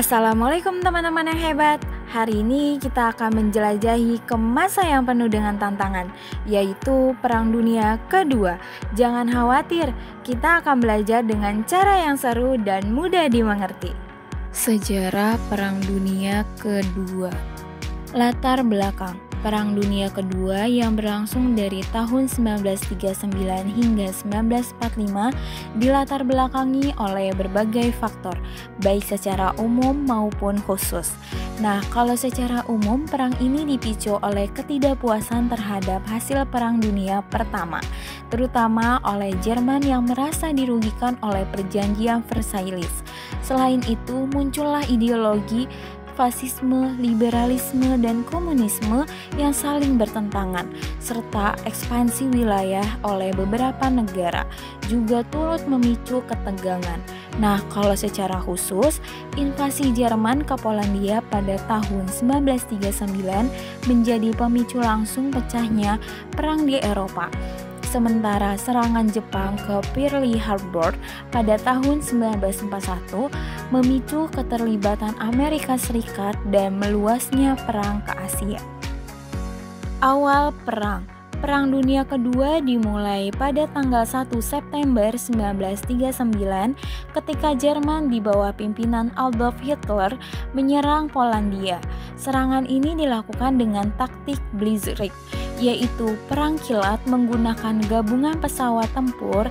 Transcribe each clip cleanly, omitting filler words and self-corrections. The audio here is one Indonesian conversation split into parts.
Assalamualaikum teman-teman yang hebat. Hari ini kita akan menjelajahi ke masa yang penuh dengan tantangan, yaitu Perang Dunia Kedua. Jangan khawatir, kita akan belajar dengan cara yang seru dan mudah dimengerti. Sejarah Perang Dunia Kedua. Latar belakang Perang Dunia Kedua yang berlangsung dari tahun 1939 hingga 1945 dilatar belakangi oleh berbagai faktor, baik secara umum maupun khusus. Nah, kalau secara umum, perang ini dipicu oleh ketidakpuasan terhadap hasil Perang Dunia Pertama, terutama oleh Jerman yang merasa dirugikan oleh Perjanjian Versailles. Selain itu, muncullah ideologi fasisme, liberalisme, dan komunisme yang saling bertentangan, serta ekspansi wilayah oleh beberapa negara juga turut memicu ketegangan. Nah, kalau secara khusus, invasi Jerman ke Polandia pada tahun 1939 menjadi pemicu langsung pecahnya perang di Eropa. Sementara serangan Jepang ke Pearl Harbor pada tahun 1941 memicu keterlibatan Amerika Serikat dan meluasnya perang ke Asia. Awal perang. Perang Dunia Kedua dimulai pada tanggal 1 September 1939 ketika Jerman di bawah pimpinan Adolf Hitler menyerang Polandia. Serangan ini dilakukan dengan taktik Blitzkrieg, yaitu perang kilat menggunakan gabungan pesawat tempur,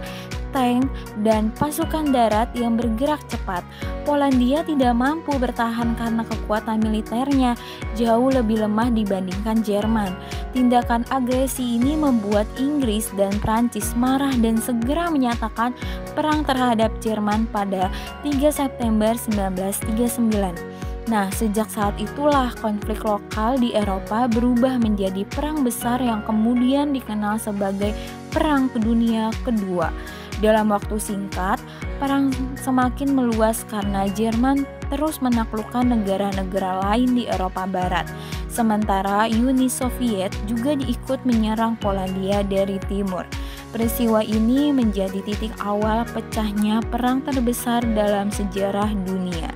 tank, dan pasukan darat yang bergerak cepat. Polandia tidak mampu bertahan karena kekuatan militernya jauh lebih lemah dibandingkan Jerman. Tindakan agresi ini membuat Inggris dan Prancis marah dan segera menyatakan perang terhadap Jerman pada 3 September 1939. Nah, sejak saat itulah konflik lokal di Eropa berubah menjadi perang besar yang kemudian dikenal sebagai Perang Dunia Kedua. Dalam waktu singkat, perang semakin meluas karena Jerman terus menaklukkan negara-negara lain di Eropa Barat. Sementara Uni Soviet juga diikut menyerang Polandia dari timur. Peristiwa ini menjadi titik awal pecahnya perang terbesar dalam sejarah dunia.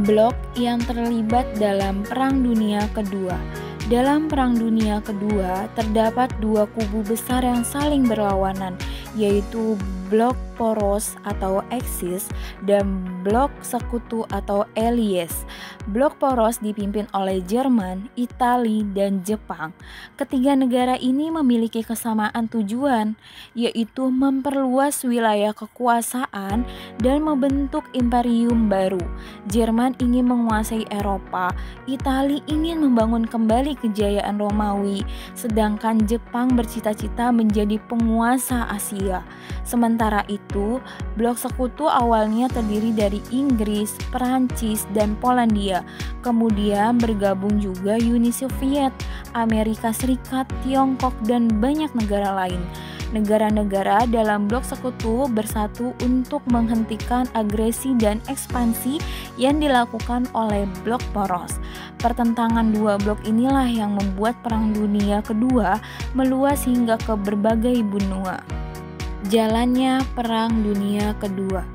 Blok yang terlibat dalam Perang Dunia Kedua. Dalam Perang Dunia Kedua, terdapat dua kubu besar yang saling berlawanan, yaitu Blok Poros atau Axis dan Blok Sekutu atau Allies. Blok Poros dipimpin oleh Jerman, Italia, dan Jepang. Ketiga negara ini memiliki kesamaan tujuan, yaitu memperluas wilayah kekuasaan dan membentuk imperium baru. Jerman ingin menguasai Eropa, Italia ingin membangun kembali kejayaan Romawi, sedangkan Jepang bercita-cita menjadi penguasa Asia. Sementara itu, Blok Sekutu awalnya terdiri dari Inggris, Perancis, dan Polandia. Kemudian bergabung juga Uni Soviet, Amerika Serikat, Tiongkok, dan banyak negara lain. Negara-negara dalam Blok Sekutu bersatu untuk menghentikan agresi dan ekspansi yang dilakukan oleh Blok Poros. Pertentangan dua blok inilah yang membuat Perang Dunia Kedua meluas hingga ke berbagai benua. Jalannya Perang Dunia Kedua.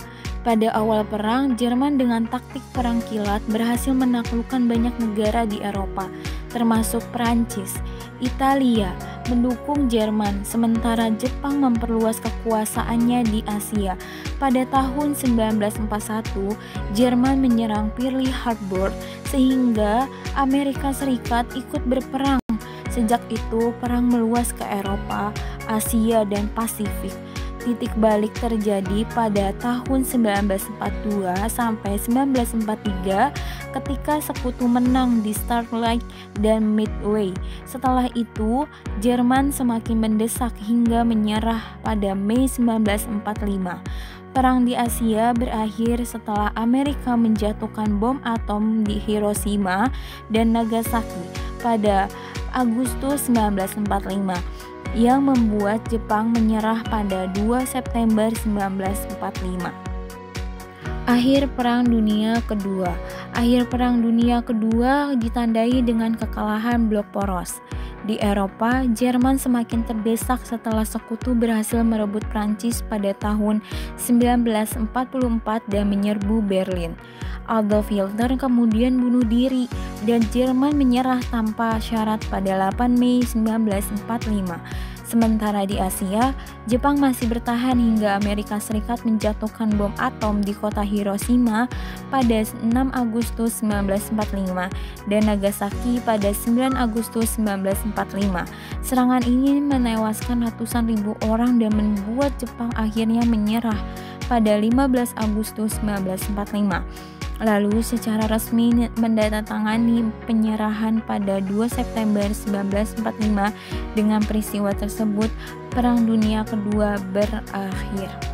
Pada awal perang, Jerman dengan taktik perang kilat berhasil menaklukkan banyak negara di Eropa, termasuk Prancis. Italia mendukung Jerman, sementara Jepang memperluas kekuasaannya di Asia. Pada tahun 1941, Jerman menyerang Pearl Harbor sehingga Amerika Serikat ikut berperang. Sejak itu, perang meluas ke Eropa, Asia, dan Pasifik. Titik balik terjadi pada tahun 1942 sampai 1943 ketika Sekutu menang di Starlight dan Midway. Setelah itu, Jerman semakin mendesak hingga menyerah pada Mei 1945. Perang di Asia berakhir setelah Amerika menjatuhkan bom atom di Hiroshima dan Nagasaki pada Agustus 1945. yang membuat Jepang menyerah pada 2 September 1945. Akhir Perang Dunia Kedua. Akhir Perang Dunia Kedua ditandai dengan kekalahan Blok Poros. Di Eropa, Jerman semakin terdesak setelah sekutu berhasil merebut Prancis pada tahun 1944 dan menyerbu Berlin. Adolf Hitler kemudian bunuh diri dan Jerman menyerah tanpa syarat pada 8 Mei 1945. Sementara di Asia, Jepang masih bertahan hingga Amerika Serikat menjatuhkan bom atom di kota Hiroshima pada 6 Agustus 1945 dan Nagasaki pada 9 Agustus 1945. Serangan ini menewaskan ratusan ribu orang dan membuat Jepang akhirnya menyerah pada 15 Agustus 1945. Lalu secara resmi mendandatangani penyerahan pada 2 September 1945. Dengan peristiwa tersebut, Perang Dunia Kedua berakhir.